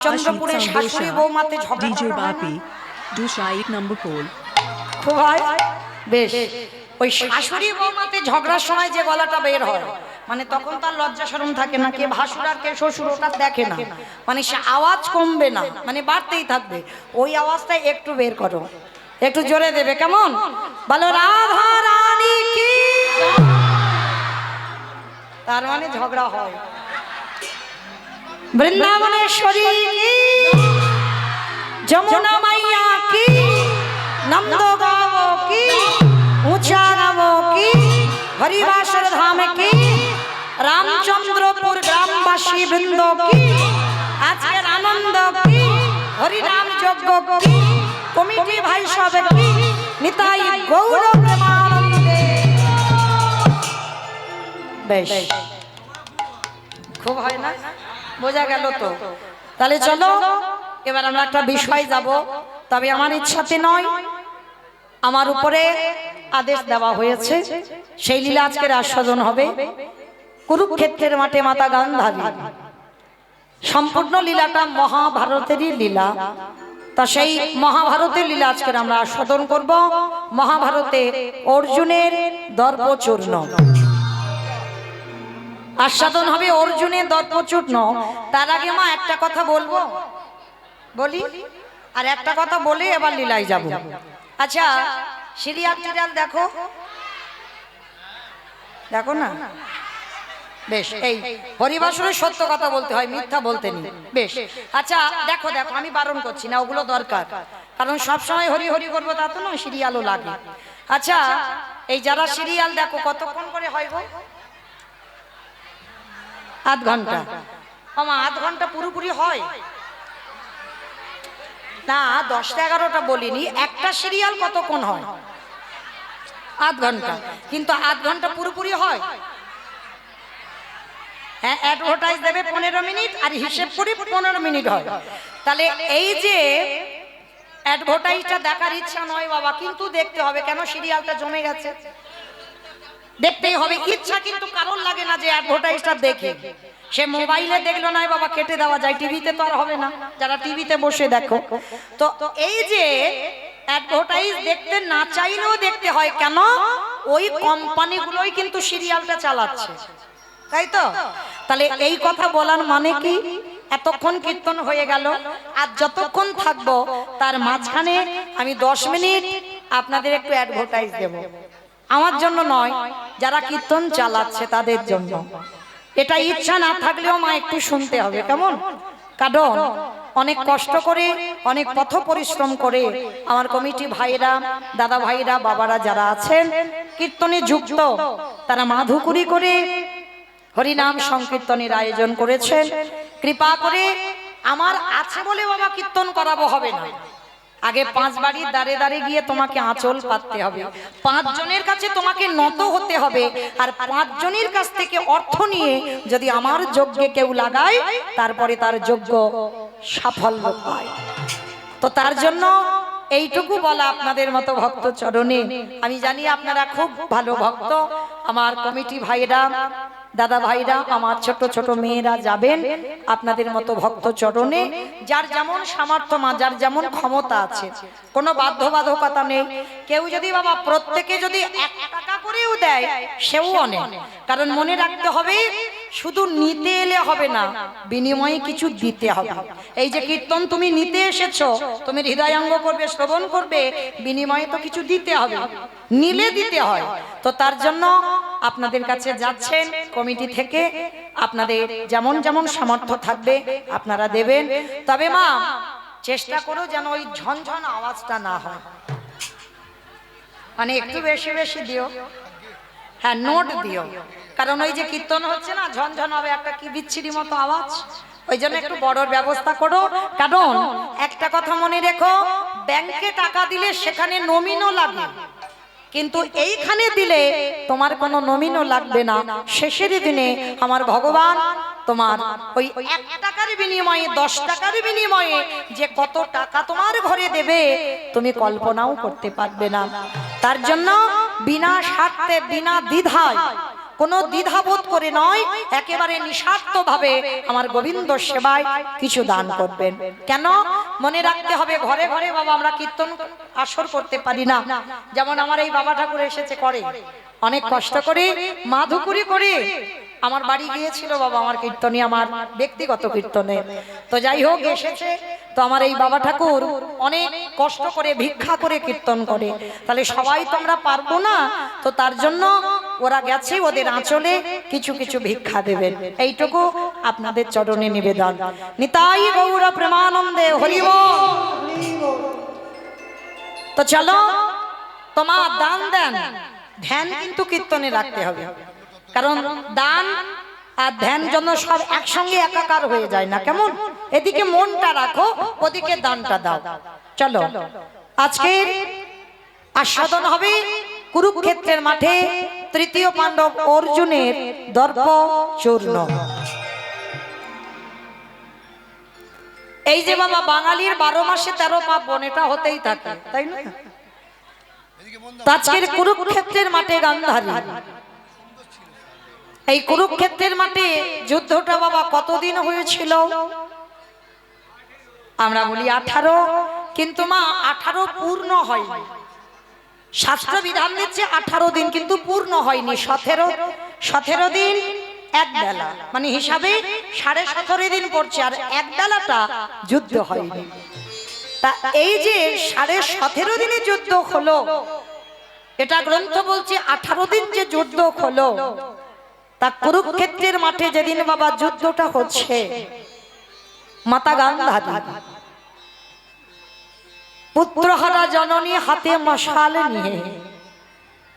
চন্দ্রপুরে শাশুড়ি বৌমাতে ঝগড়া DJ Bapi, Dusha 1 number poll. খুব হয় বেশ। ওই শাশুড়ি বৌমাতে ঝগড়ার সময় যে গলাটা বের হয়, মানে তখন তার লজ্জা শরম থাকে না, কে ভাসুর আর কে শ্বশুর ওটা দেখে না, মানে সে আওয়াজ কমবে না, মানে বাড়তেই থাকবে। ওই আওয়াজটা একটু বের করো, একটু জোরে দেবে, কেমন? বলো রাধা রানী কি। তার মানে ঝগড়া হয়। বৃন্দাবনেশ্বরী কি, যমুনা মাইয়া কি, নন্দগাঁও কি, ऊंचा गाँव की, हरिवासर धाम की, रामचंद्रपुर ग्रामवासी बृंदो की, आज के आनंद की, हरिनाम यज्ञ की, कमिटी भाई सब की, निताई गौर प्रेमानंदे। बेश खूब है ना, বোঝা গেল তো? তাহলে চলো এবার আমরা একটা বিষয় যাব, তবে আমার ইচ্ছাতে নয়, আমার উপরে আদেশ দেওয়া হয়েছে। সেই লীলা আজকের আস্বাদন হবে কুরুক্ষেত্রের মাঠে মাতা গান্ধারী। সম্পূর্ণ লীলাটা মহাভারতেরই লীলা। তা সেই মহাভারতের লীলা আজকের আমরা আস্বাদন করব। মহাভারতে অর্জুনের দর্পচূর্ণ আস্বাদন হবে, অর্জুনের দর্পচূর্ণ। তার আগে মা একটা কথা বলবো, বলি, আর একটা কথা বলে এবার লীলায় যাব। আচ্ছা, সিরিয়াল টিরিয়াল দেখো, দেখো না? বেশ, এই হরিবাসরে সত্য কথা বলতে হয়, মিথ্যা বলতে নেই। বেশ, আচ্ছা দেখো দেখো, আমি বারণ করছি না, ওগুলো দরকার, কারণ সব সময় হরি হরি করবো তা তো নয়, সিরিয়ালও লাগে। আচ্ছা, এই যারা সিরিয়াল দেখো কতক্ষণ করে হয় গো? আধ ঘন্টা। আমা আধ ঘন্টা পুরোপুরি হয় না, 10টা 11টা বলিনি, একটা সিরিয়াল কতক্ষণ হয়? আধ ঘন্টা। কিন্তু আধ ঘন্টা পুরোপুরি হয়? হ্যাঁ, অ্যাডভার্টাইজ দেবে 15 মিনিট, আর হিসেব করে 15 মিনিট হয়। তাহলে এই যে অ্যাডভার্টাইজটা দেখার ইচ্ছা নয় বাবা, কিন্তু দেখতে হবে, কেন সিরিয়ালটা জমে গেছে, দেখতেই হবে। ইচ্ছা কিন্তু কারণ লাগে না যে অ্যাডভার্টাইজটা দেখে, সে মোবাইলে দেখলো নয় বাবা, কেটে দেওয়া যায়, টিভিতে তো আর হবে না, যারা টিভিতে বসে দেখো। তো এই যে অ্যাডভার্টাইজ দেখতে না চাইলেও দেখতে হয়, কেন? ওই কোম্পানিগুলোই কিন্তু সিরিয়ালটা চালাচ্ছে, তাই তো? তাহলে এই কথা বলার মানে কি, এতক্ষণ কীর্তন হয়ে গেল, আর যতক্ষণ থাকবো তার মাঝখানে আমি 10 মিনিট আপনাদের একটু অ্যাডভার্টাইজ দেব। আমার জন্য নয়, যারা কীর্তন চালাচ্ছে তাদের জন্য। এটা ইচ্ছা না থাকলেও মা একটু শুনতে হবে, কেমন? কারণ অনেক কষ্ট করে, অনেক পথ পরিশ্রম করে আমার কমিটি ভাইরা, দাদা ভাইরা, বাবারা যারা আছেন কীর্তনে যুক্ত, তারা মাধুকুরি করে হরিনাম সংকীর্তনের আয়োজন করেছেন। কৃপা করে আমার আছে বলে বাবা কীর্তন করাবো হবে না, আগে 5 বাড়ির দাঁড়ে দাঁড়ে গিয়ে তোমাকে আঁচল পাততে হবে, 5 জনের কাছে তোমাকে নত হতে হবে, আর 5 জনের কাছ থেকে অর্থ নিয়ে যদি আমার যজ্ঞে কেউ লাগায়, তারপরে তার যজ্ঞ সাফল্য পায়। তো তার জন্য এইটুকু বলা আপনাদের মতো ভক্ত চরণে। আমি জানি আপনারা খুব ভালো ভক্ত, আমার কমিটি ভাইরা, দাদা ভাইরা, আমার ছোট ছোট মেয়েরা যাবেন আপনাদের মতো ভক্ত চরণে। যার যেমন সামর্থ্য, মা যার যেমন ক্ষমতা আছে, কোনো বাধ্যবাধকতা নেই। কেউ যদি বাবা প্রত্যেকে যদি 1 টাকা করেও দেয়, সেও অনেক। কারণ মনে রাখতে হবে, শুধু নিতে এলে হবে না, বিনিময়ে কিছু দিতে হবে। এই যে কীর্তন তুমি নিতে এসেছো, তুমি হৃদয়াঙ্গ করবে, শ্রবণ করবে, বিনিময়ে তো কিছু দিতে হবে, নিলে দিতে হয়। তো তার জন্য আপনাদের কাছে যাচ্ছেন কমিটি থেকে, আপনাদের যেমন যেমন সামর্থ্য থাকবে আপনারা দেবেন। তবে মা চেষ্টা করো যেন ওই ঝনঝন আওয়াজটা না হয়, মানে একটু বেশি বেশি দিও। হ্যাঁ, নোট দিও, কারণ ওই যে কীর্তন হচ্ছে না, ঝনঝন হবে, একটা কি বিচ্ছিরি মতো আওয়াজ, ওই জন্য একটু বড়র ব্যবস্থা করো। কারণ একটা কথা মনে রেখো, ব্যাংকে টাকা দিলে সেখানে নমিনও লাগে, কিন্তু এইখানে দিলে তোমার কোনো নমিনও লাগবে না। শেষের দিনে আমার ভগবান তোমার ওই 1 টাকার বিনিময়ে, 10 টাকার বিনিময়ে যে কত টাকা তোমার ঘরে দেবে তুমি কল্পনাও করতে পারবে না। তার জন্য বিনা স্বার্থে, বিনা দ্বিধায় কোনো দ্বিধাবোধ করে নয়, একেবারে নিঃস্বার্থভাবে আমার গোবিন্দ সেবায় কিছু দান করবেন। কেন মনে রাখতে হবে, ঘরে ঘরে বাবা আমরা কীর্তন আসর করতে পারি না। যেমন আমার এই বাবা ঠাকুর এসেছে করে, অনেক কষ্ট করে মাধুকুরি করে আমার বাড়ি গিয়েছিল বাবা আমার কীর্তনে, আমার ব্যক্তিগত কীর্তনে। তো যাই হোক এসেছে, তো আমার এই বাবা ঠাকুর অনেক কষ্ট করে ভিক্ষা করে কীর্তন করে। তাহলে সবাই তো আমরা পারবো না, তো তার জন্য ওরা গেছে, ওদের আঁচলে কিছু কিছু ভিক্ষা দেবেন, এইটুকু আপনাদের চরণে নিবেদন। নিতাই গৌর প্রেমানন্দে হরি বল। তো চলো তোমার দান দেন, ধ্যান কিন্তু কীর্তনে রাখতে হবে, কারণ দান আর ধ্যান জন্য সব একসঙ্গে একাকার হয়ে যায় না, কেমন? এদিকে মনটা রাখো, ওদিকে দানটা দাও। চলো আজকে আস্বাদন হবে কুরুক্ষেত্রের মাঠে তৃতীয় পাণ্ডব অর্জুনের দর্প চূর্ণ। এই যে বাবা বাঙালির 12 মাসে 13 পার্বণ, এটা হতেই থাকে, তাই না? আজকের কুরুক্ষেত্রের মাঠে গান্ধারী, এই কুরুক্ষেত্রের মাঠে যুদ্ধটা বাবা কতদিন হয়েছিল? আমরা বলি 18, কিন্তু মা 18 পূর্ণ হয়নি। শাস্ত্র বিধান দিচ্ছে 18 দিন, কিন্তু পূর্ণ হয়নি। 17 দিন এক বেলা, মানে হিসাবে 17.5 দিন পড়ছে, আর এক বেলাটা যুদ্ধ হয়নি। তা এই যে 17.5 দিনে যুদ্ধ হলো, এটা গ্রন্থ বলছে 18 দিন যে যুদ্ধ হলো, তা কুরুক্ষেত্রের মাঠে যেদিন বাবা যুদ্ধটা হচ্ছে, মাতা গান্ধারী পুত্রহারা জননী হাতে মশাল নিয়ে,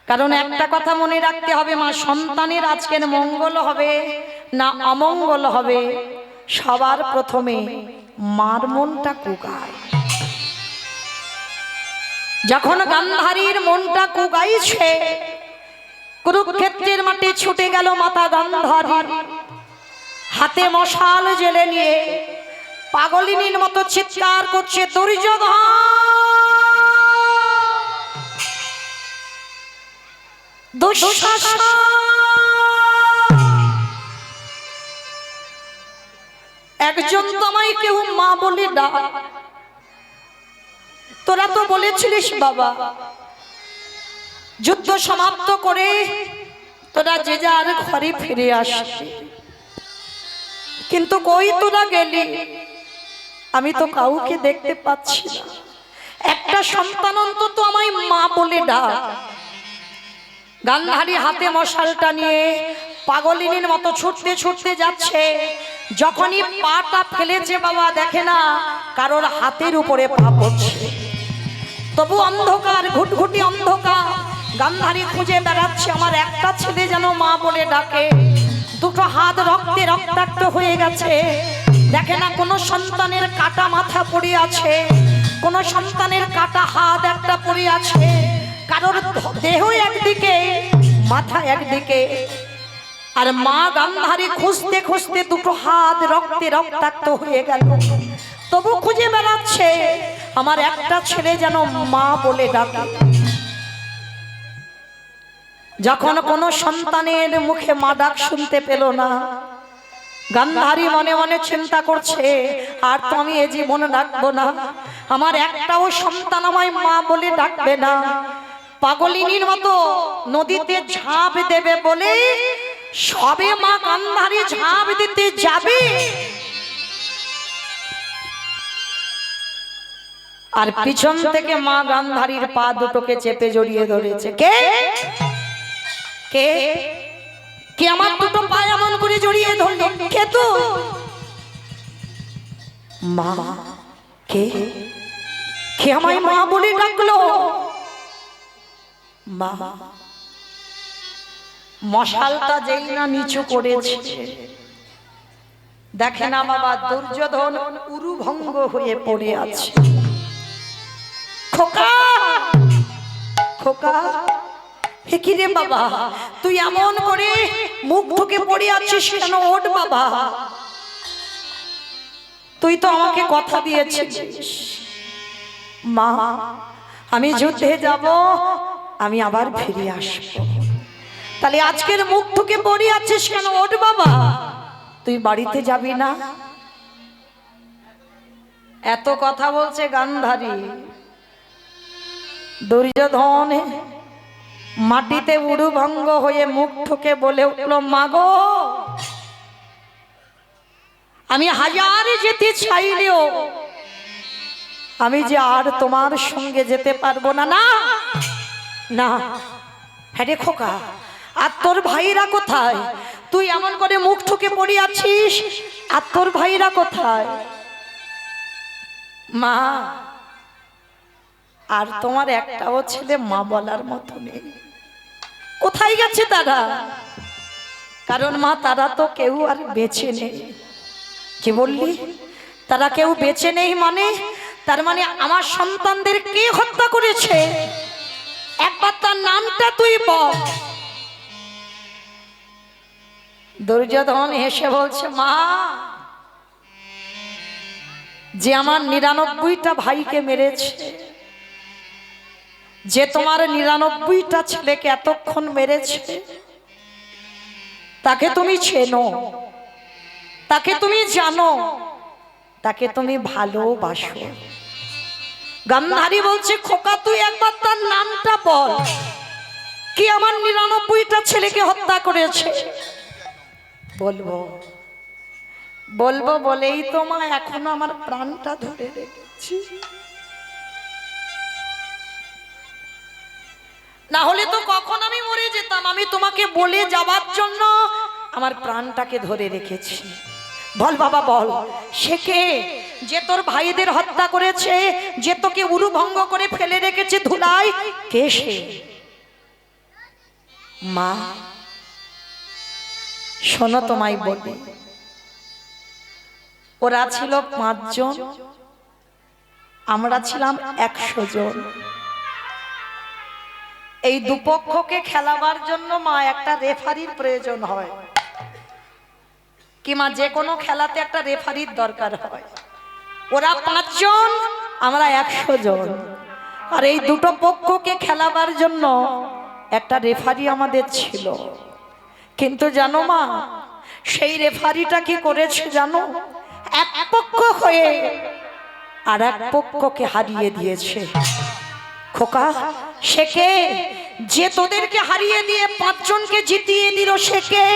কারণ একটা কথা মনে রাখতে হবে মা, সন্তানের আজকের মঙ্গল হবে না অমঙ্গল হবে, সবার প্রথমে মার মনটা কুকায়। যখন গান্ধারীর মনটা কুকাইছে, কুরুক্ষেত্রের মাঠে ছুটে গেল মাতা গান্ধারী, হাতে মশাল জেলে নিয়ে পাগলিনীর মতো চিৎকার করছে, দুর্যোধন দুঃশাসন, একজন তোমায় কেউ মা বলে ডাক। তোরা তো বলেছিলিস বাবা যুদ্ধ সমাপ্ত করে তোরা যে যার ঘরে ফিরে আসবি, কিন্তু কই তোরা গেলি? আমি তো কাউকে দেখতে পাচ্ছি না, একটা সন্তান অন্তত আমায় মা বলে ডাক। গান্ধারী হাতে মশালটা নিয়ে পাগলিনীর মতো ছুটতে ছুটতে যাচ্ছে। যখনই পাটা ফেলেছে বাবা, দেখে না কারোর হাতের উপরে পা পড়ছে, তবু অন্ধকার, ঘুটঘুটি অন্ধকার। গান্ধারী খুঁজে বেড়াচ্ছে আমার একটা ছেলে যেন মা বলে ডাকে। দুটো হাত রক্তে রক্তাক্ত হয়ে গেছে, দেখে না কোনো সন্তানের কাটা মাথা পড়ে আছে, কোনো সন্তানের কাটা হাত একটা পড়ে আছে, কারোর দেহ একদিকে মাথা একদিকে। আর মা গান্ধারী খুঁজতে খুঁজতে দুটো হাত রক্তে রক্তাক্ত হয়ে গেল, তবু খুঁজে বেড়াচ্ছে আমার একটা ছেলে যেন মা বলে ডাকে। যখন কোনো সন্তানের মুখে মা ডাক শুনতে পেল না, গান্ধারী মনে মনে চিন্তা করছে, আর তো আমি এ জীবনে ডাকবো না, আমার একটাও সন্তান আমায় মা বলে ডাকবে না। পাগলিনীর মতো নদীতে ঝাঁপ দেবে বলে সবে মা গান্ধারী ঝাঁপ দিতে যাবে, আর পিছন থেকে মা গান্ধারীর পা দুটোকে চেপে জড়িয়ে ধরেছে। কে কে কে আমার দুটো পা এমন করে জড়িয়ে ধরলো? কে? তো মা। কে কে আমায় মা বলে ডাকলো? মা। মশালটা যেই না নিচু করেছে, দেখে না বাবা দুর্যোধন উরুভঙ্গ হয়ে পড়ে আছে। খোকা, খোকা, কি রে বাবা, তুই এমন করে মুখ ঢুকে পড়ে আছিস কেন? ওঠ বাবা, তুই তো আমাকে কথা দিয়েছিস মা, আমি যুদ্ধে যাব, আমি আবার ফিরে আসবো। তাহলে আজকের মুখ ঠুকে পড়ে আছিস কেন? ওঠ বাবা, তুই বাড়িতে যাবি না? এত কথা বলছে গান্ধারী। দুর্যোধন মাটিতে উড়ুভঙ্গ হয়ে মুখ ঠুকে বলে উঠল, মাগো আমি হাজার যেতে চাইলেও আমি যে আর তোমার সঙ্গে যেতে পারবো না। না না, হ্যাঁ রে খোকা, আর তোর ভাইরা কোথায়? তুই এমন করে মুখ ঠুকে পড়ে আছিস, আর তোর ভাইরা কোথায়? মা, আর তোমার একটাও ছেলে মা বলার মতো নেই। কোথায় গেছে তারা? কারণ মা, তারা তো কেউ আর বেঁচে নেই। কি বললি? তারা কেউ বেঁচে নেই মানে? তার মানে আমার সন্তানদের কে হত্যা করেছে? একবার তার নামটা তুই বল। দুর্যোধন হেসে বলছে, মা, যে আমার 99টা ভাইকে মেরেছে, যে তোমার 99টা ছেলেকে এতক্ষণ মেরেছে, তাকে তুমি চেনো, তাকে তুমি জানো, তাকে তুমি ভালোবাসো। গান্ধারী বলছে, খোকা তুই একবার তার নামটা বল, কি আমার 99টা ছেলেকে হত্যা করেছে? বলবো বলবো বলেই তো মা এখনো আমার প্রাণটা ধরে রেখেছি, না হলে তো কখন আমি মরে যেতাম। আমি তোমাকে বলে যাবার জন্য আমার প্রাণটাকে ধরে রেখেছি। বল বাবা বল, সে কে? যে তোর ভাইদের হত্যা করেছে, যে তোকে উরুভঙ্গ করে ফেলে রেখেছে ধুলায়, কে সে? মা শোনো, তোমায় বলি, ওরা ছিল 5 জন, আমরা ছিলাম 100 জন। এই দুপক্ষকে খেলাবার জন্য মা একটা রেফারির প্রয়োজন হয়। কি মা, যে কোনো খেলাতে একটা রেফারির দরকার হয়। ওরা 5 জন, আমরা 100 জন, আর এই দুটো পক্ষকে খেলাবার জন্য একটা রেফারি আমাদের ছিল। কিন্তু জানো মা, সেই রেফারিটা কি করেছে জানো? এক পক্ষ হয়ে আর এক পক্ষকে হারিয়ে দিয়েছে। খোকা, সে কে? যে তোদেরকে হারিয়ে দিয়ে 5 জনকে জিতিয়ে দিল, সে কে?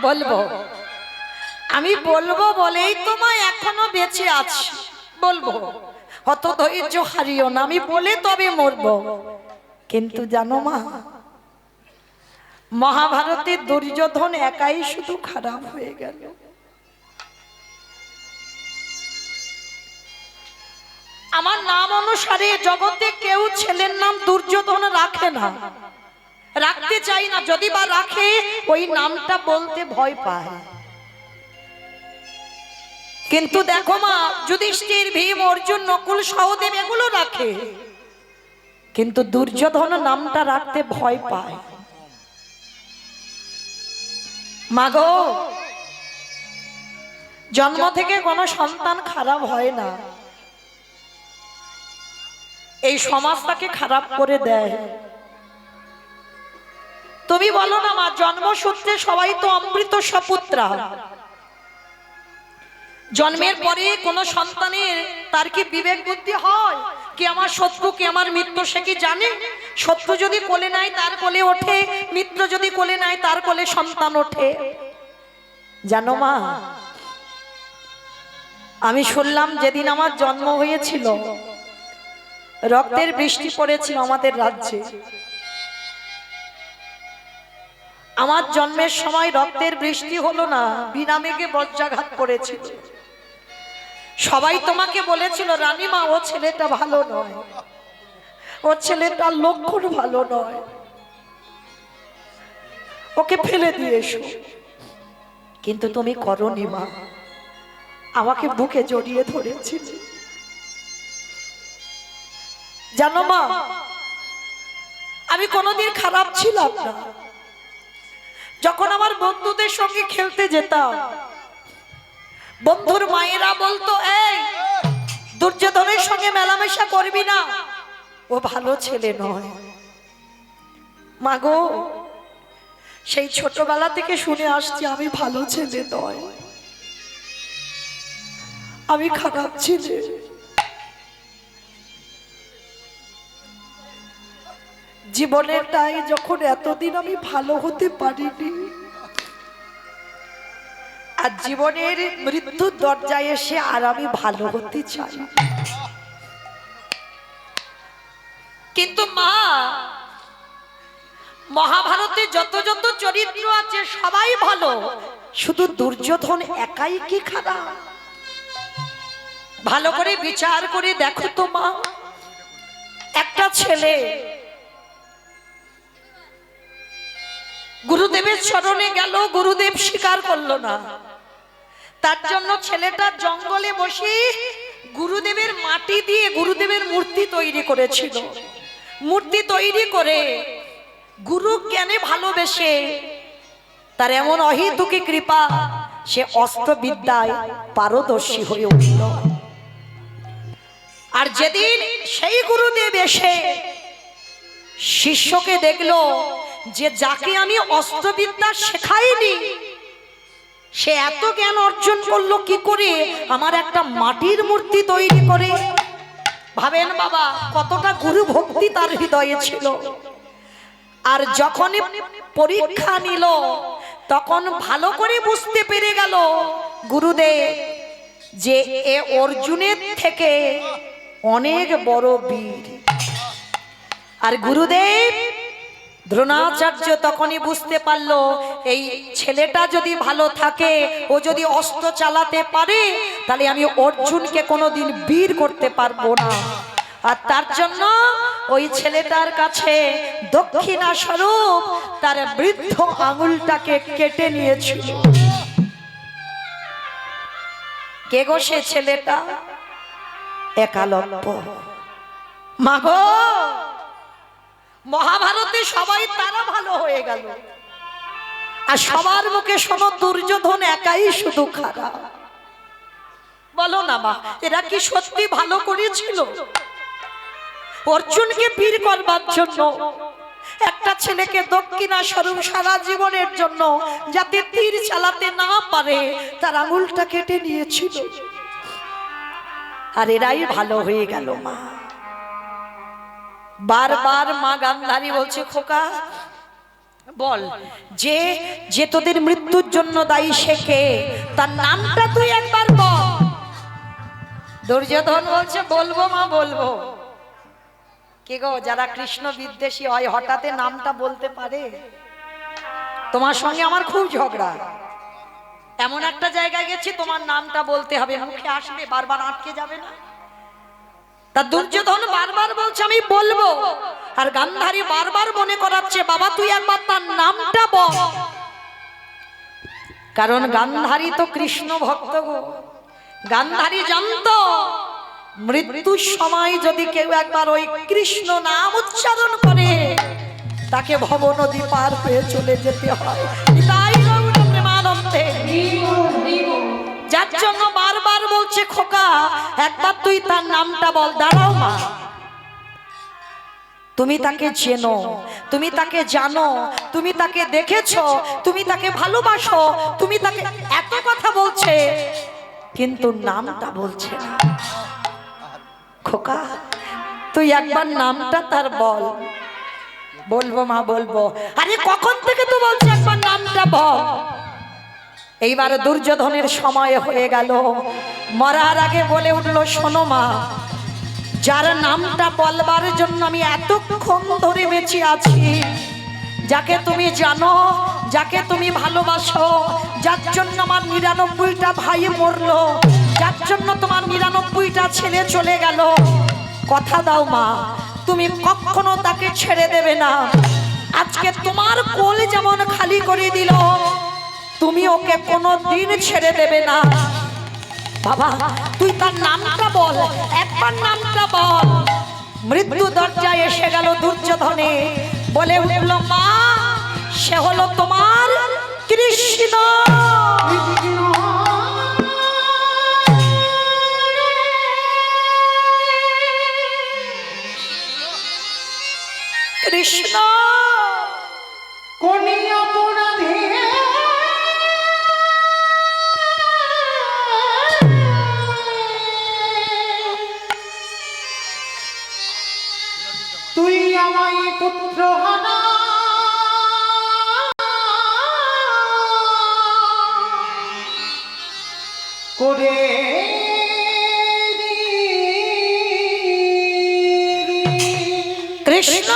বলবো? আমি বলবো বলেই তো মা এখনো বেঁচে আছি। বলবো, অত ধৈর্য হারিও না, আমি বলে তবে মরবো। কিন্তু জানো মা, মহাভারতের দুর্যোধন একাই শুধু খারাপ হয়ে গেল। আমার নাম অনুসারে জগতে কেউ ছেলের নাম দুর্যোধন রাখে না, রাখতে চাই না। যদি বা রাখে, ওই নামটা বলতে ভয় পায়। কিন্তু দেখো মা, যুধিষ্ঠির, ভীম, অর্জুন, নকুল, সহদেব এগুলো রাখে, কিন্তু দুর্যোধন নামটা রাখতে ভয় পায়। মাগো, জন্ম থেকে কোনো সন্তান খারাপ হয় না, এই সমাজটাকে খারাপ করে দেয়। তুমি বলো না মা, জন্মসূত্রে সবাই তো অমৃত সপুত্রা। জন্মের পরে কোন সন্তানের তার কি বিবেক বুদ্ধি হয়? কি আমার শত্রু, কি আমার মিত্র, সে কি জানে? শত্রু যদি কোলে নেয় তার কোলে ওঠে, মিত্র যদি কোলে নেয় তার কোলে সন্তান ওঠে। জানো মা, আমি শুনলাম যেদিন আমার জন্ম হয়েছিল, রক্তের বৃষ্টি পড়েছিল আমাদের রাজ্যে। আমার জন্মের সময় রক্তের বৃষ্টি হলো না, বিনা মেঘে বজ্রাঘাত করেছিল। সবাই তোমাকে বলেছিল, রানীমা ও ছেলেটা ভালো নয়, ও ছেলেটার লক্ষণ ভালো নয়, ওকে ফেলে দিয়ে এসো। কিন্তু তুমি করনি মা, আমাকে বুকে জড়িয়ে ধরেছিল। জানো মা, আমি কোনোদিন খারাপ ছিলাম না। যখন আমার বন্ধুদের সঙ্গে খেলতে যেতাম, বন্ধুর মায়েরা বলতো, এই দুর্যোধনের সঙ্গে মেলামেশা করবি না, ও ভালো ছেলে নয়। মাগো, সেই ছোটবেলা থেকে শুনে আসছি আমি ভালো ছেলে নয়, আমি খারাপ ছেলে। জীবনেরটাই যখন এতদিন আমি ভালো হতে পারিনি, আর জীবনের মৃত্যুর দরজায় এসে আর আমি ভালো হতে চাই। কিন্তু মা, মহাভারতে যত যত চরিত্র আছে সবাই ভালো, শুধু দুর্যোধন একাই কি খারাপ? ভালো করে বিচার করে দেখো তো মা। একটা ছেলে গুরুদেবের চরণে গেল, গুরুদেব স্বীকার করলো না, তার জন্য ছেলেটা জঙ্গলে বসে গুরুদেবের মাটি দিয়ে গুরুদেবের মূর্তি তৈরি করেছিল। মূর্তি তৈরি করে গুরু জ্ঞানে ভালোবেসে তার এমন অহেতুকী কৃপা, সে অস্ত্রবিদ্যায় পারদর্শী হয়ে উঠল। আর যেদিন সেই গুরুদেব এসে শিষ্যকে দেখলো যে যাকে আমি অস্ত্রবিদ্যা শেখাইনি সে এত জ্ঞান অর্জন করলো কি করে, আমার একটা মাটির মূর্তি তৈরি করে। ভাবেন বাবা, কতটা গুরু ভক্তি তার হৃদয়ে ছিল। আর যখনই পরীক্ষা নিল তখন ভালো করে বুঝতে পেরে গেল গুরুদেব যে এ অর্জুনের থেকে অনেক বড় বীর। আর গুরুদেব দ্রোণাচার্য তখনই বুঝতে পারলো এই ছেলেটা যদি ভালো থাকে, ও যদি অস্ত্র চালাতে পারে, তাহলে আমি অর্জুনকে কোনোদিন বীর করতে পারবো না। আর তার জন্য ওই ছেলেটার কাছে দক্ষিণা স্বরূপ তার বৃদ্ধ আঙুলটাকে কেটে নিয়েছিল। কে গো সে ছেলেটা? একালব্য। মাগো, মহাভারতে সবাই তারা ভালো হয়ে গেল, আর সবার মুখে শোনো দুর্যোধন একাই শুধু খারাপ। বলো না মা, এরা কি সত্যি ভালো করেছিল? অর্জুনকে বীর করবার জন্য একটা ছেলেকে দক্ষিণা স্বরূপ সারা জীবনের জন্য যাতে তীর চালাতে না পারে তার আঙুলটা কেটে নিয়েছিল। আর এরাই ভালো হয়ে গেল মা। বারবার মা গান্ধারী বলছে, খোকা বল, যে যে তোদের মৃত্যুর জন্য দায়ী সে কে? তার নামটা তুই একবার বল। দুর্যোধন বলছে, বলবো মা, বলবো। কে গো, যারা কৃষ্ণ বিদ্বেষী হয় হঠাৎ নামটা বলতে পারে? তোমার সঙ্গে আমার খুব ঝগড়া, এমন একটা জায়গায় গেছি তোমার নামটা বলতে হবে, মুখে আসবে, বারবার আটকে যাবে না। তা দুর্যোধন বারবার বলছে আমি বলবো, আর গান্ধারী বারবার মনে করাচ্ছে, বাবা তুই একবার তার নামটা বল। কারণ গান্ধারী তো কৃষ্ণ ভক্ত গো। গান্ধারী জানতো মৃত্যুর সময় যদি কেউ একবার ওই কৃষ্ণ নাম উচ্চারণ করে তাকে ভব নদী পার হয়ে চলে যেতে হয়। তাই প্রেমানন্দে, যার জন্য বারবার বলছে, খোকা একবার তুই তার নামটা বল। দাঁড়াও মা, তুমি তাকে চেনো, তুমি তাকে জানো, তুমি তাকে দেখেছো, তুমি তাকে ভালোবাসো, তুমি তাকে এত কথা বলছে কিন্তু নামটা বলছে না। খোকা তুই একবার নামটা তার বল। বলবো মা, বলবো। আরে কখন থেকে তো বলছে একবার নামটা বল। এইবার দুর্যোধনের সময় হয়ে গেল, মরার আগে বলে উঠলো, শোনো মা, যার নামটা বলবার জন্য আমি এতক্ষণ ধরে বেঁচে আছি, যাকে তুমি জানো, যাকে তুমি ভালোবাসো, যার জন্য আমার ৯৯টা ভাই মরলো, যার জন্য তোমার ৯৯টা ছেলে চলে গেল, কথা দাও মা তুমি কখনো তাকে ছেড়ে দেবে না। আজকে তোমার কোল যেমন খালি করে দিল, তুমি ওকে কোনো দিন ছেড়ে দেবে না। বাবা তুই তার নামটা বল, একবার নামটা বল। মৃত্যু দরজায় এসে গেল দুর্যোধনে, বলে উঠল, মা সে হলো তোমার কৃষ্ণ। কৃষ্ণ পুত্রহারা করে কৃষ্ণ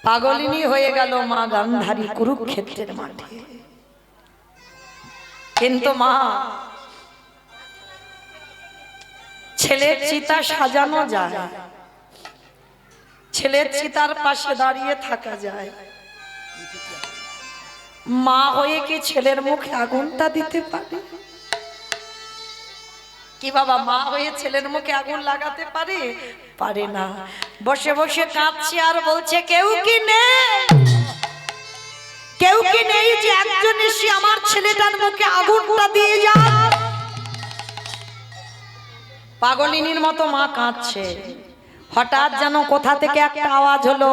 পাগলিনী হয়ে গেল মা গান্ধারী কুরুক্ষেত্রের মাঠে। কিন্তু মা ছেলের চিতা সাজানো যায়, ছেলের চিতার পাশে দাঁড়িয়ে থাকা যায়, মা হয়ে কি ছেলের মুখে আগুনটা দিতে পারে? কি বাবা, মা হয়ে ছেলের মুখে আগুন লাগাতে পারে? পারে না। বসে বসে কাঁদছে আর বলছে কেউ কি নেই, কেউ কি নেই যে একজন এসে আমার ছেলেটার মুখে আগুনটা দিয়ে যায়। পাগলিনীর মতো মা কাঁদছে। হঠাৎ যেন কোথা থেকে একটা আওয়াজ হলো,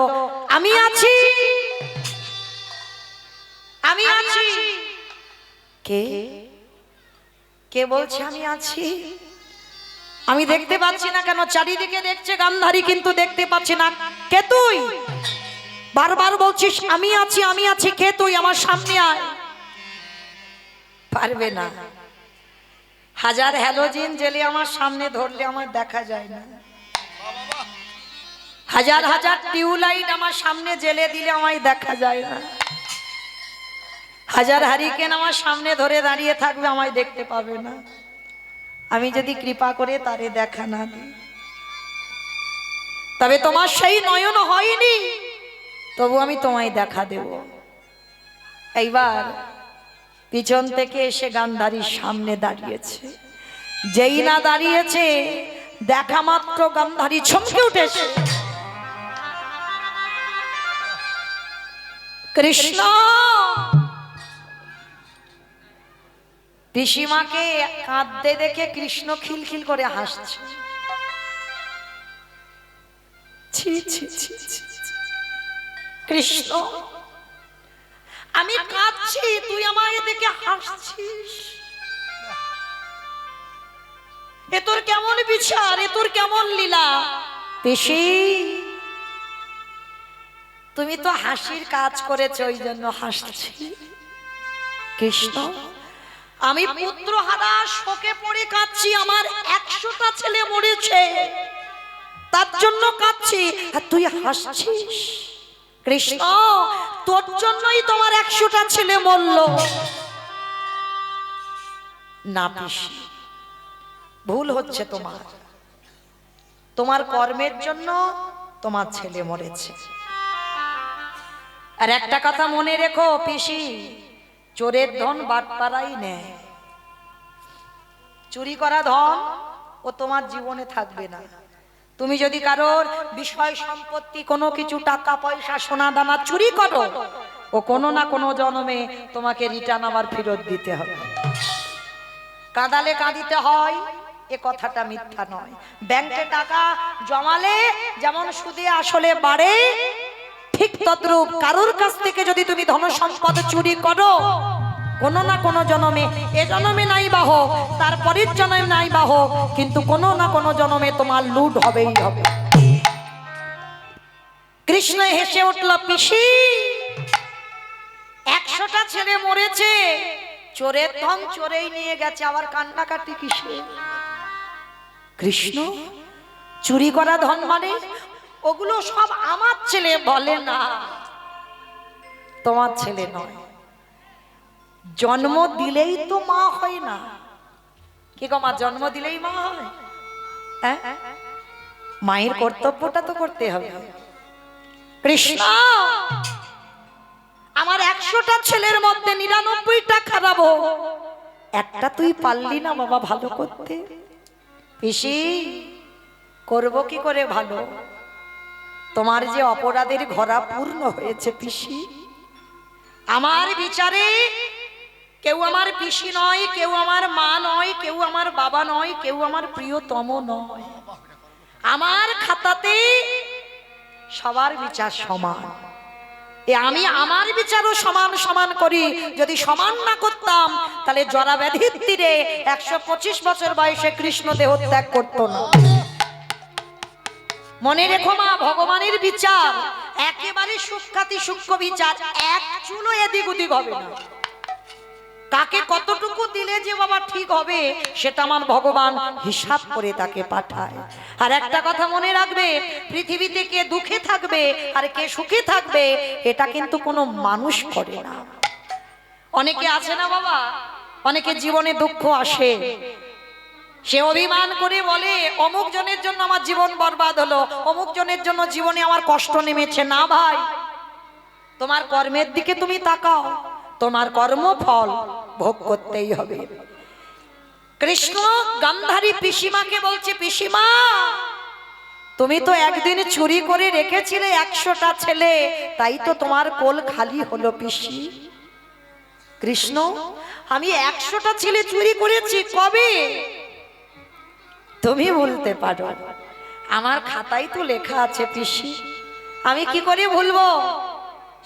আমি আছি, আমি আছি। কে কে বলছে আমি আছি? আমি দেখতে পাচ্ছি না কেন? চারিদিকে দেখছে গান্ধারী, কিন্তু দেখতে পাচ্ছি না। কে তুই? বারবার বলছিস আমি আছি, আমি আছি। কে তুই? আমার সামনে আয়। পারবে না। হাজার হ্যালোজিন জেলে আমার সামনে ধরলে আমার দেখা যায় না। হাজার হাজার টিউবলাইট আমার সামনে জেলে দিলে আমায় দেখা যায় না। হাজার হারিকেন আমার সামনে ধরে দাঁড়িয়ে থাকবে, আমায় দেখতে পাবে না। আমি যদি কৃপা করে তারে দেখা না দিই, তবে তোমার সেই নয়ন হয়নি, তবু আমি তোমায় দেখা দেব। এইবার পিছন থেকে এসে গান্ধারীর সামনে দাঁড়িয়েছে। যেই না দাঁড়িয়েছে, দেখা মাত্র গান্ধারী চমকে উঠেছে। কৃষ্ণ! পিসিমাকে কাঁদতে দেখে কৃষ্ণ খিলখিল করে হাসছে। ছি ছি ছি ছি। কৃষ্ণ, আমি কাঁদছি, তুই আমাকে দেখে হাসছিস। এ তোর কেমন বিচার, এ তোর কেমন লীলা? পিসি, তুমি তো হাসির কাজ করেছো, ওই জন্য হাসছি। কৃষ্ণ, আমি পুত্রহারা শোকে পড়ে কাঁদছি। আমার 100টা ছেলে মরেছে, তার জন্য কাঁদছি, আর তুই হাসছিস। কৃষ্ণ, তোর জন্যই তোমার 100টা ছেলে মরল। না পিসি, ভুল হচ্ছে তোমার। তোমার কর্মের জন্য তোমার ছেলে মরেছে। আর একটা কথা মনে রেখো পিসি, চোরের ধন বাটপাড়াই নেয়। চুরি করা ধন ও তোমার জীবনে থাকবে না। তুমি যদি কারোর বিষয় সম্পত্তি, কোনো কিছু টাকা পয়সা সোনা দানা চুরি করো, ও কোনো না কোনো জন্মে তোমাকে রিটার্ন আবার ফেরত দিতে হবে। কাঁদালে কাঁদিতে হয়, এ কথাটা মিথ্যা নয়। ব্যাংকে টাকা জমালে যেমন সুদে আসলে বাড়ে, ঠিক তদ্রূপ কারোর কাছ থেকে যদি তুমি ধন সম্পদ চুরি করো, কোনো না কোনো জন্মে, এ জন্মে নাই বাহ, তারপরের জন্মে নাই বাহ, কিন্তু কোনো না কোনো জন্মে তোমার লুট হবেই হবে। কৃষ্ণ হেসে উঠল, পিসি 100টা ছেলে মরেছে, চোরের ধন চোরেই নিয়ে গেছে, আবার কান্নাকাটি কিসে? কৃষ্ণ, চুরি করা ধন মানে ওগুলো সব আমার ছেলে। বলে না, তোমার ছেলে নয়। জন্ম দিলেই তো মা হয় না। কি গো মা, জন্ম দিলেই মা হয়? হ্যাঁ, মায়ের কর্তব্যটা তো করতে হবে। কৃষ্ণ, আমার 100টা ছেলের মধ্যে 99টা খারাপ, একটা তুই পারলি না বাবা ভালো করতে। পিসি, করব কি করে ভালো? তোমার যে অপরাধের ঘরা পূর্ণ হয়েছে পিসি। আমার বিচারে কেউ আমার পিসি নয়, কেউ আমার মা নয়, কেউ আমার বাবা নয়, কেউ আমার প্রিয়তম নয়। আমার খাতাতে সবার বিচার সমান। আমি আমার বিচারও সমান সমান করি। যদি সমান না করতাম, তাহলে জরা ব্যাধির তীরে 125 বছর বয়সে কৃষ্ণ দেহ ত্যাগ করত না। মনে রেখো মা, ভগবানের বিচার একেবারে সূক্ষ্মাতি সূক্ষ্ম বিচার, এক চুলো এদিক ওদিক হবে না। কাকে কতটুকু দিলে যে বাবা ঠিক হবে সেটা আমার ভগবান হিসাব করে তাকে পাঠায়। আর একটা কথা মনে রাখবে, পৃথিবীতে কে দুঃখে থাকবে আর কে সুখে থাকবে এটা কিন্তু কোনো মানুষ করে না। অনেকে আছে না বাবা, অনেকে জীবনে দুঃখ আসে, সে অভিমান করে বলে অমুক জনের জন্য আমার জীবন বরবাদ হলো, অমুক জনের জন্য জীবনে আমার কষ্ট নেমেছে। না ভাই, তোমার কর্মের দিকে তুমি তাকাও, তোমার কর্মফল ভোগ করতেই হবে। কৃষ্ণ গান্ধারী পিসিমাকে বলছে, পিসিমা তুমি তো একদিন চুরি করে রেখেছিলে 100টা ছেলে, তাই তো তোমার কোল খালি হলো পিসি। কৃষ্ণ, আমি 100টা ছেলে চুরি করেছি কবে? তুমি বলতে পারো, আমার খাতায় তো লেখা আছে পিসি, আমি কি করে ভুলবো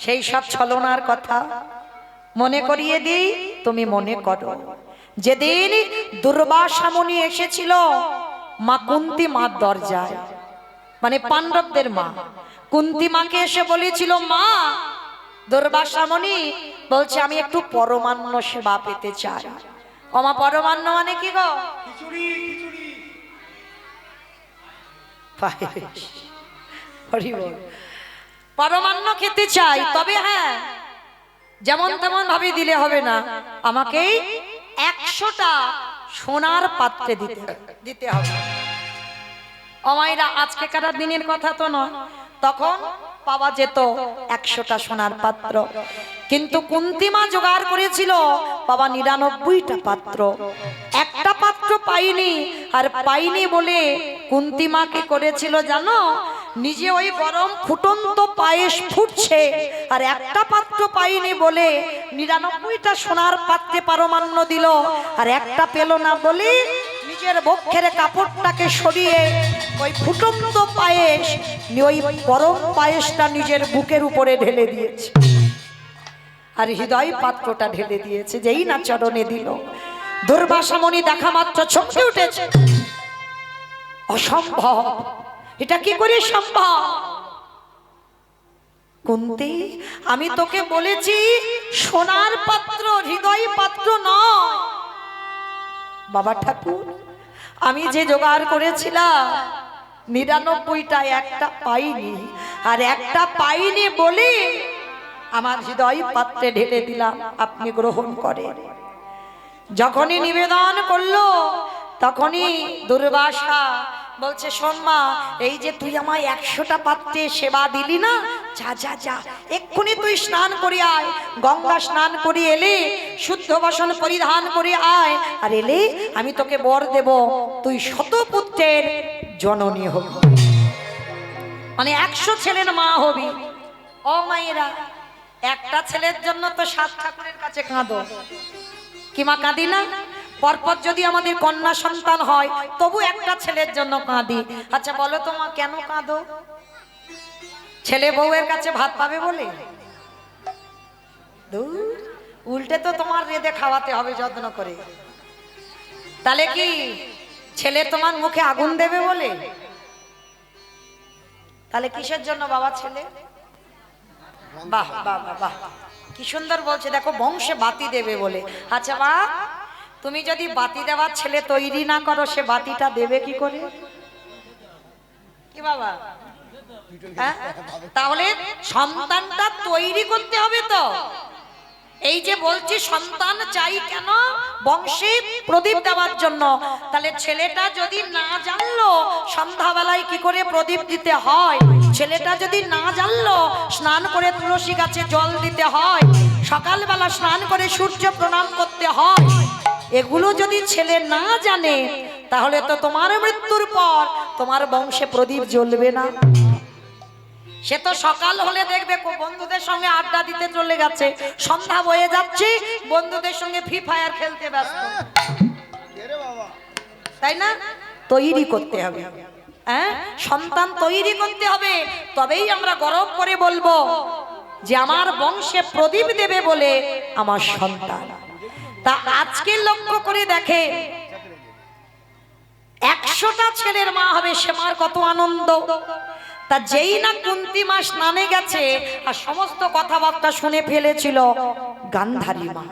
সেই সব ছলনার কথা? মনে করিয়ে দিই, তুমি মনে করো, যেদিন দুর্বাসা মুনি এসেছিল মা কুন্তি মার দরজায়, মানে পাণ্ডবদের মা কুন্তি মাকে এসে বলেছিল, মা দুর্বাসা মুনি বলছে আমি একটু পরমান্ন সেবা পেতে চাই। ওমা পরমান্ন মানে কি গো? পরমান্ন খেতে চাই, তবে হ্যাঁ যেমন তেমন ভাবে দিলে হবে না, আমাকে 100টা সোনার পাত্রে দিতে হবে। অমাইরা আজকে কারা দিনের কথা তো নয়, তখন পাওয়া যেত 100টা সোনার পাত্র, কিন্তু কুন্তিমা জোগাড় করেছিল বাবা 99টা পাত্র, একটা পাত্র পাইনি। আর পাইনি বলে কুন্তিমা কি করেছিল জানো? নিজে ওই গরম ফুটন্ত পায়েস ফুটছে, আর একটা পাত্র পাইনি বলে 99টা সোনার পাত্রে পরমান্ন দিল, আর একটা পেল না বলে নিজের বক্ষের কাপড়টাকে সরিয়ে ওই ফুটন্ত পায়েস, ওই গরম পায়েসটা নিজের বুকের উপরে ঢেলে দিয়েছে, আর হৃদয় পাত্রটা ঢেলে দিয়েছে। যেই না চরণে দিল, দুর্বাসা মুনি দেখা মাত্র চমকে উঠেছে, অসম্ভব, এটা কি করে সম্ভব? কুন্তি, আমি তোকে বলেছি সোনার পাত্র, হৃদয় পাত্র নয়। বাবা ঠাকুর, আমি যে জোগাড় করেছিলাম 99টা, একটা পাইনি, আর একটা পাইনি বলে আমার হৃদয় পাত্রে ঢেলে দিলাম, আপনি গ্রহণ করেন। যখনই নিবেদন করলো তখনই দুর্বাসা বলছে, শোন মা, এই যে তুই আমায় 100টা পাত্রে সেবা দিলি না, যা যা যা, এক্ষুনি তুই স্নান করে আয়, গঙ্গা স্নান করে এলে শুদ্ধ বসন পরিধান করে আয়, আর এলে আমি তোকে বর দেব, তুই শতপুত্রের জননী হবি, মানে 100 ছেলের মা হবি। ও মায়েরা, একটা ছেলের জন্য তো 7 ঠাকুরের কাছে কাঁদো, কি মা কাঁদি না? পরপর যদি আমাদের কন্যা সন্তান হয় তবু একটা ছেলের জন্য কাঁদি। আচ্ছা বলো তো মা, কেন কাঁদো? ছেলে বউয়ের কাছে ভাত পাবে বলে? উল্টে তো তোমার রেঁধে খাওয়াতে হবে যত্ন করে। তাহলে কি ছেলে তোমার মুখে আগুন দেবে বলে? তাহলে কিসের জন্য বাবা ছেলে? বাহ বাহ বাহ, কি সুন্দর বলছে, দেখো বংশে বাতি দেবে বলে। আচ্ছা মা, তুমি যদি বাতি দেওয়ার ছেলে তৈরি না করো, সে বাতিটা দেবে কি করে? কি বাবা? তাহলে সন্তানটা তৈরি করতে হবে তো। এই যে বলছি সন্তান চাই কেন? বংশে প্রদীপ দেওয়ার জন্য। তাহলে ছেলেটা যদি না জানলো সন্ধ্যাবেলায় কি করে প্রদীপ দিতে হয়, ছেলেটা যদি না জানলো স্নান করে তুলসী গাছে জল দিতে হয়, সকালবেলা স্নান করে সূর্য প্রণাম করতে হয়, এগুলো যদি ছেলে না জানে, তাহলে তো তোমার মৃত্যুর পর তোমার বংশে প্রদীপ জ্বলবে না। সে তো সকাল হলে দেখবে বন্ধুদের সঙ্গে আড্ডা দিতে চলে গেছে, সন্ধ্যা বয়ে যাচ্ছে, বন্ধুদের সঙ্গে ফ্রি ফায়ার খেলতে ব্যস্ত, তাই না? তৈরি করতে হবে, হ্যাঁ, সন্তান তৈরি করতে হবে, তবেই আমরা গর্ব করে বলবো যে আমার বংশে প্রদীপ দেবে বলে আমার সন্তান। তা আজকে লক্ষ্য করে দেখে 100টা ছেলের মা হবে, সে মার কত আনন্দ। তা যেই না কুন্তী মা স্নানে গেছে আর সমস্ত কথাবার্তা শুনে ফেলেছিল গান্ধারী মা।